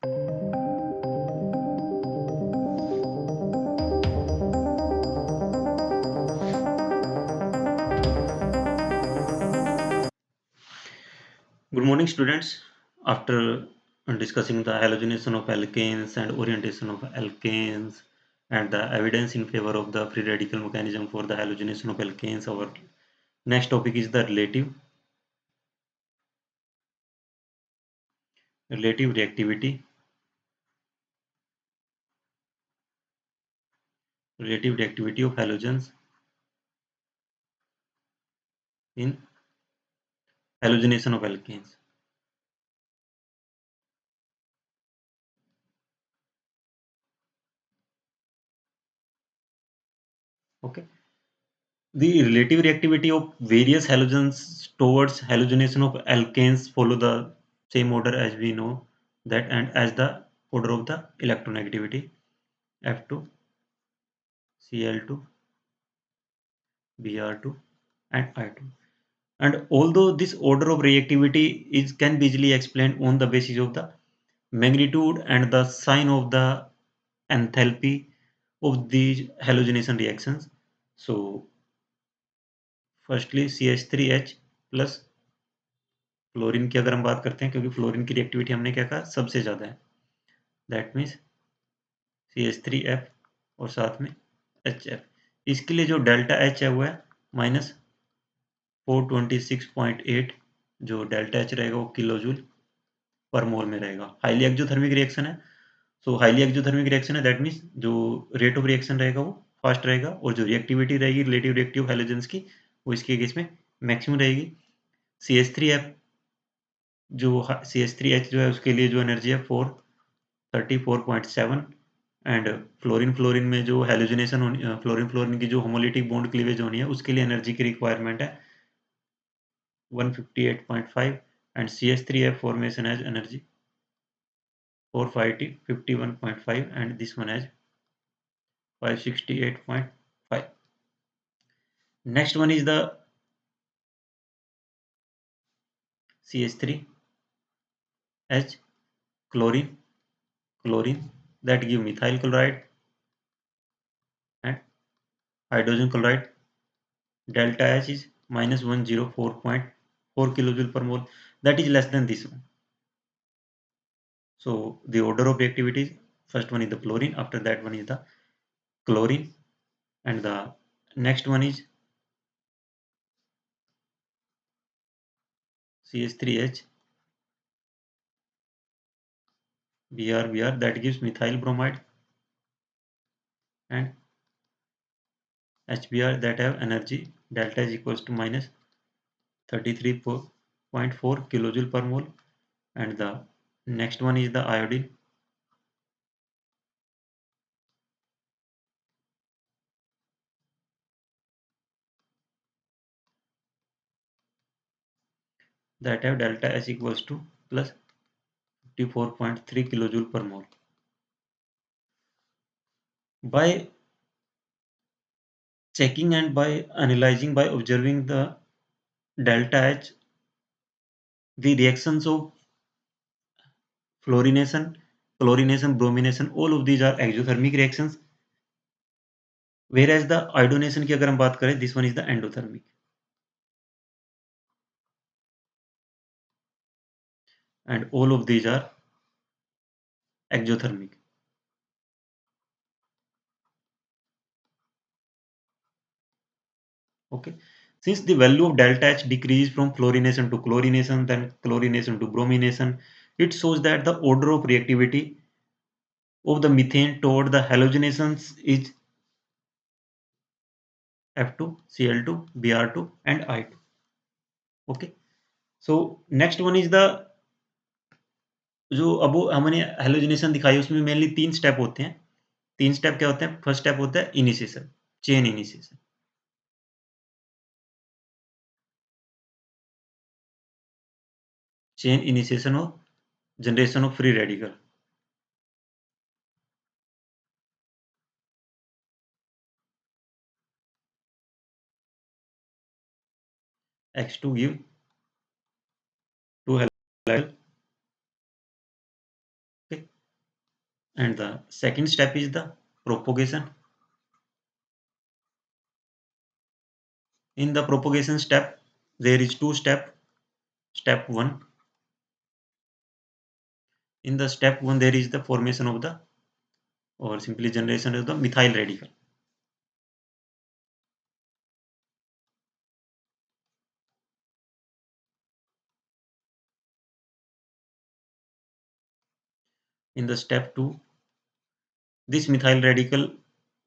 Good morning, students. After discussing the halogenation of alkanes and orientation of alkanes and the evidence in favor of the free radical mechanism for the halogenation of alkanes, our next topic is the relative reactivity, relative reactivity of halogens in halogenation of alkanes. Okay, the relative reactivity of various halogens towards halogenation of alkanes follow the same order as we know that, and as the order of the electronegativity F2, Cl2, Br2, and I2. And although this order of reactivity is can be easily explained on the basis of the magnitude and the sign of the enthalpy of these halogenation reactions. So firstly CH3H plus fluorine की अगर हम बात करते हैं, क्योंकि fluorine की reactivity हमने क्या कहा सबसे ज़्यादा है, दैट मीन्स CH3F और साथ में HF। इसके लिए जो डेल्टा H है वो है माइनस 426.8, जो डेल्टा एच रहेगा वो किलो जूल पर मोल में रहेगा। हाईली एक्जोथर्मिक रिएक्शन है, सो हाईली एक्जोथर्मिक रिएक्शन है, दैट मीन्स जो रेट ऑफ रिएक्शन रहेगा वो फास्ट रहेगा, और जो रिएक्टिविटी रहेगी रिलेटिव रिएक्टिव हैलोजेंस की वो इसके केस में मैक्सिमम रहेगी। CH3F जो CH3H जो है उसके लिए जो एनर्जी है 434.7, एंड फ्लोरीन फ्लोरीन में जो हैलोजिनेशन होनी, फ्लोरीन फ्लोरीन की जो होमोलिटिक बॉन्ड क्लीवेज होनी है उसके लिए एनर्जी की रिक्वायरमेंट है 158.5, and CH3F formation has energy 451.5, and this one has 568.5. Next one is the CH3H chlorine, that give methyl chloride and hydrogen chloride. Delta H is minus 104.4 kilojoule per mole, that is less than this one. So the order of reactivity, first one is the fluorine, after that one is the chlorine, and the next one is CH3H Br, that gives methyl bromide, and HBr that have energy delta is equals to minus 33.4 kilojoule per mole, and the next one is the iodine, that have delta S equals to plus 54.3 kilojoule per mole. By checking and by analyzing, by observing the delta H, the reactions of fluorination, chlorination, bromination, all of these are exothermic reactions, whereas the iodination की अगर हम बात करें, this one is the endothermic, and all of these are exothermic. Okay, since the value of delta H decreases from fluorination to chlorination, then chlorination to bromination, it shows that the order of reactivity of the methane toward the halogenations is F2, Cl2, Br2, and I2. Okay, so next one is the, जो अब वो हमने halogenation दिखाई उसमें mainly तीन step होते हैं। तीन स्टेप क्या होते हैं? फर्स्ट स्टेप होता है initiation, chain initiation. Chain initiation of generation of free radical. X2 give two halide, okay, And the second step is the propagation. In the propagation step, there is two step. Step 1. In the step 1, there is the formation of the, or simply generation of the methyl radical. In the step 2, this methyl radical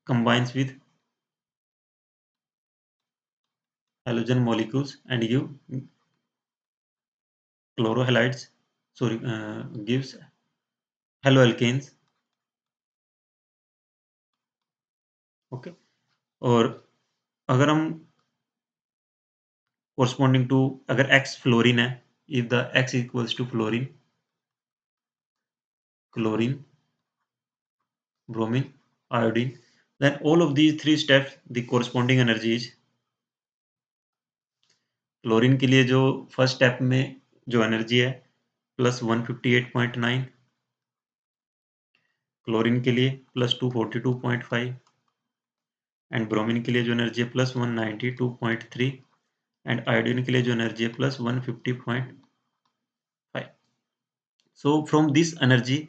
combines with halogen molecules and give chlorohalides, sorry, gives haloalkanes. Okay, और अगर हम corresponding to, अगर X fluorine है, if the X equals to fluorine, chlorine, bromine, iodine, then all of these three steps the corresponding energy is, chlorine के लिए जो first step में जो एनर्जी है प्लस 158.9, क्लोरीन के लिए प्लस 242.5, एंड ब्रोमीन के लिए जो एनर्जी है प्लस 192.3, एंड आयोडीन के लिए जो एनर्जी है plus 150.5. So from this energy,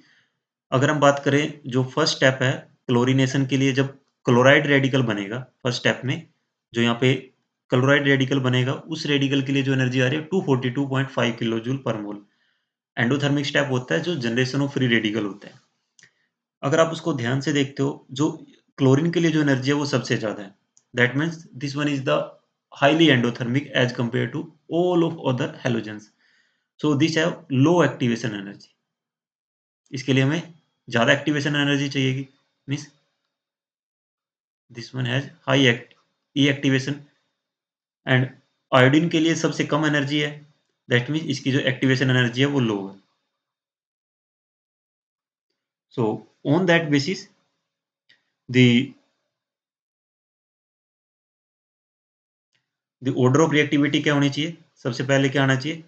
अगर हम बात करें जो फर्स्ट स्टेप है क्लोरीनेशन के लिए, जब क्लोराइड रेडिकल बनेगा फर्स्ट स्टेप में, जो यहाँ पे क्लोराइड रेडिकल बनेगा उस रेडिकल के लिए जो एनर्जी आ रही है 242.5 किलो जूल पर मोल. एंडोथर्मिक स्टेप होता है जो जनरेशन ऑफ फ्री रेडिकल होता है. अगर आप उसको ध्यान से देखते हो, जो क्लोरीन के लिए जो एनर्जी है वो सबसे ज्यादा है. That means this one is the highly endothermic as compare to all of other halogens. So this have low activation energy. इसके लिए हमें ज्यादा एक्टिवेशन एनर्जी चाहिएगी. Means this one has high E activation, and iodine के लिए सबसे कम energy है. दैट मीन्स इसकी जो एक्टिवेशन एनर्जी है वो लो है. So on that basis the the order of reactivity क्या होनी चाहिए, सबसे पहले क्या आना चाहिए,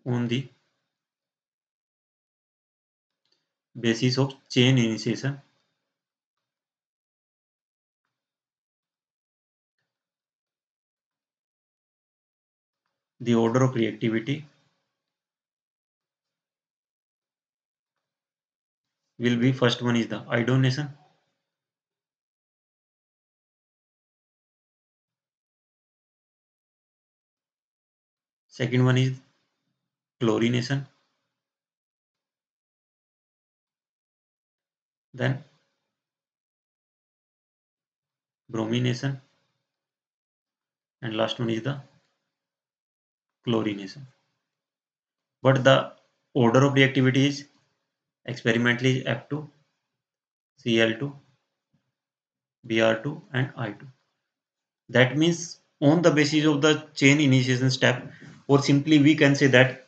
on the basis of chain initiation, the order of reactivity will be, first one is the iodination, second one is chlorination, then bromination, and last one is the chlorination. But the order of reactivity is experimentally is F2, Cl2, Br2 and I2. That means on the basis of the chain initiation step, or simply we can say that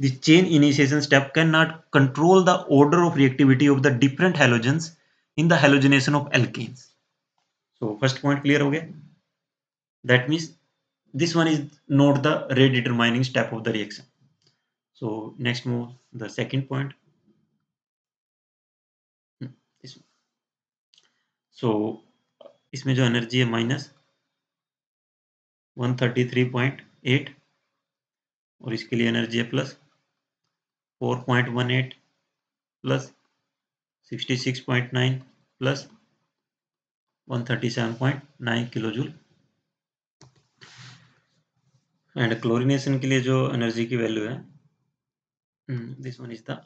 the chain initiation step cannot control the order of reactivity of the different halogens in the halogenation of alkanes. So first point clear हो गया. That means this one is not the rate determining step of the reaction. So next move the second point. This one. So इसमें जो energy है minus 133.8, और इसके लिए energy है plus 4.18 plus 66.9 plus 137.9 kilo joule. And chlorination के लिए जो एनर्जी की वैल्यू है, this one is the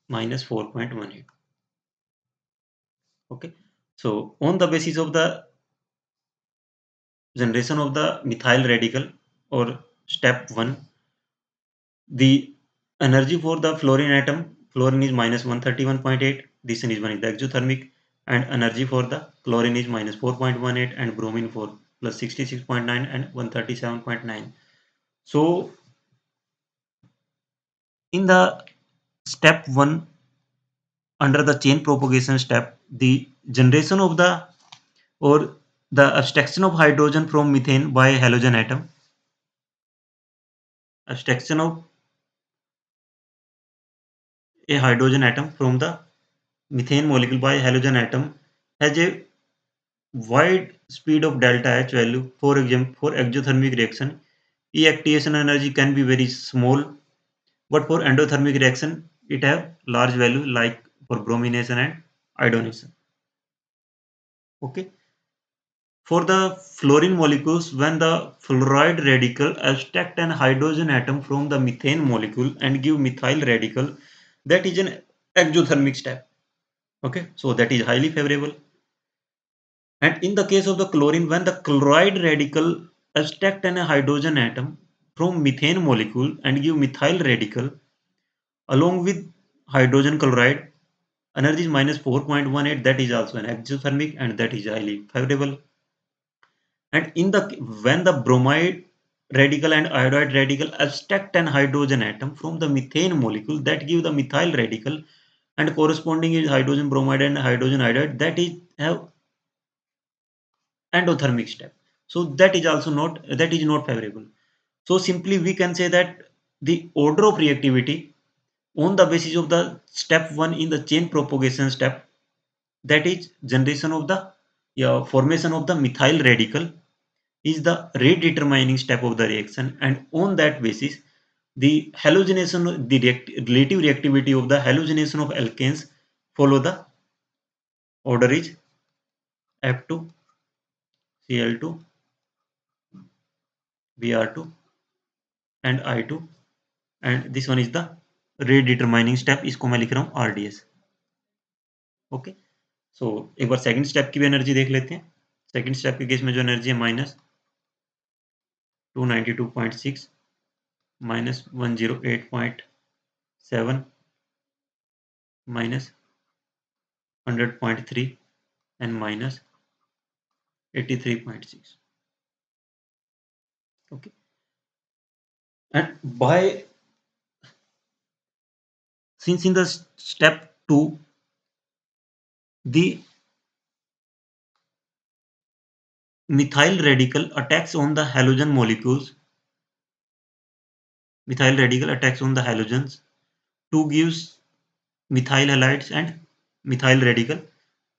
minus 4.18. Okay, so on the basis of the generation of the methyl radical, or step 1, the energy for the fluorine atom, fluorine is minus 131.8, this one is the exothermic, and energy for the chlorine is minus 4.18, and bromine for plus 66.9 and 137.9. So in the step 1, under the chain propagation step, the generation of the, or the abstraction of hydrogen from methane by halogen atom, abstraction of a hydrogen atom from the methane molecule by halogen atom has a wide speed of delta H value. For example, for exothermic reaction, E activation energy can be very small, but for endothermic reaction, it have large value like for bromination and iodination. Okay. For the fluorine molecules, when the fluoride radical abstract an hydrogen atom from the methane molecule and give methyl radical, that is an exothermic step. Okay, so that is highly favorable. And in the case of the chlorine, when the chloride radical abstract an hydrogen atom from methane molecule and give methyl radical along with hydrogen chloride, energy is minus 4.18. That is also an exothermic and that is highly favorable. And in the when the bromide radical and iodide radical abstract an hydrogen atom from the methane molecule that give the methyl radical and corresponding is hydrogen bromide and hydrogen iodide, that is have endothermic step. So that is not favorable. So simply we can say that the order of reactivity on the basis of the step 1 in the chain propagation step, that is generation of the, yeah, formation of the methyl radical, is the rate determining step of the reaction, and on that basis the halogenation, relative reactivity of the halogenation of alkanes follow the order is F2, Cl2, Br2 and I2, and this one is the rate determining step, इसको मैं लिख रहा हूँ RDS. Okay, सो एक बार second step की भी energy देख लेते हैं. सेकंड स्टेप के केस में जो एनर्जी है minus 292.6 minus 108.7 minus 100.3 and minus 83.6. Okay, and by since in the step 2 the methyl radical attacks on the halogen molecules, methyl radical attacks on the halogens to gives methyl halides and methyl radical,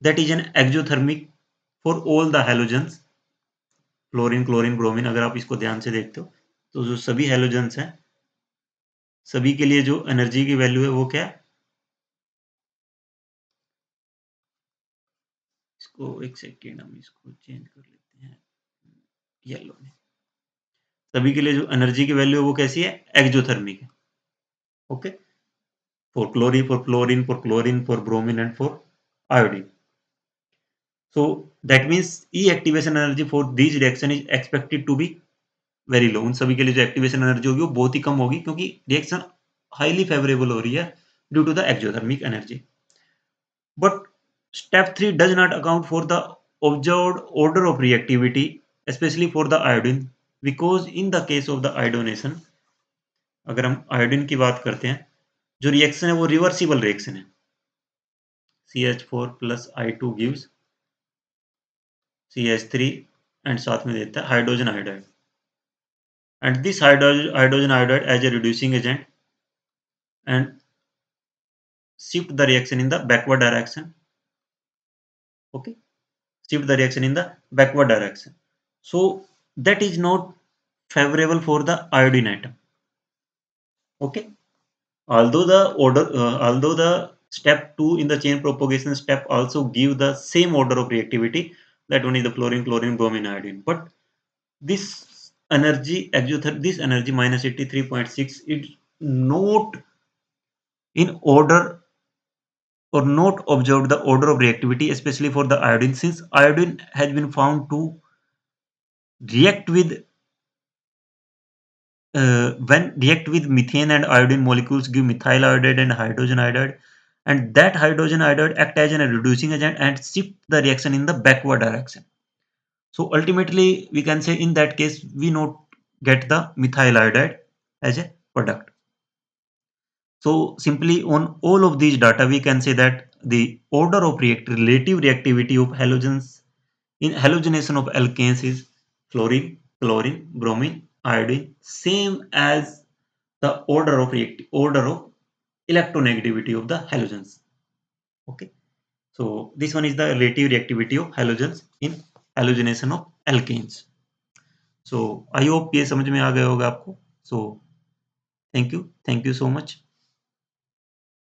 that is an exothermic for all the halogens, fluorine chlorine bromine. अगर आप इसको ध्यान से देखते हो तो जो सभी हेलोजेंस हैं सभी के लिए जो एनर्जी की वैल्यू है वो क्या है, इसको एक सेकेंड हम इसको चेंज कर लेते हैं येलो में. सभी के लिए जो एनर्जी की वैल्यू है वो कैसी है, एक्जोथर्मिक है. Okay, for chlorine for fluorine for chlorine for bromine and for iodine. So that means E activation energy for these reaction is expected to be very low. उन सभी के लिए जो एक्टिवेशन एनर्जी होगी वो बहुत ही कम होगी क्योंकि रिएक्शन हाईली फेवरेबल हो रही है due to the exothermic energy. But step 3 does not account for the observed order of reactivity, especially for the iodine, because in the case of the iodination, अगर हम आयोडीन की बात करते हैं, जो रिएक्शन है वो रिवर्सिबल रिएक्शन है. CH4 plus I2 gives CH3 and साथ में देता है hydrogen iodide, and this hydrogen iodide as a reducing agent and shift the reaction in the backward direction. Okay, shift the reaction in the backward direction. So that is not favorable for the iodine atom. Okay, although the step 2 in the chain propagation step also give the same order of reactivity, that one is the fluorine chlorine bromine iodine, but this energy this energy minus 83.6 is not in order or not observed the order of reactivity, especially for the iodine, since iodine has been found to react with when react with methane and iodine molecules give methyl iodide and hydrogen iodide, and that hydrogen iodide act as a reducing agent and shift the reaction in the backward direction. So ultimately we can say in that case we not get the methyl iodide as a product. So simply on all of these data we can say that the order of relative reactivity of halogens in halogenation of alkanes is fluorine, chlorine, bromine, iodine, same as the order of electronegativity of the halogens. Okay, so this one is the relative reactivity of halogens in halogenation of alkanes. So I hope ये समझ में आ गया होगा आपको. So thank you so much.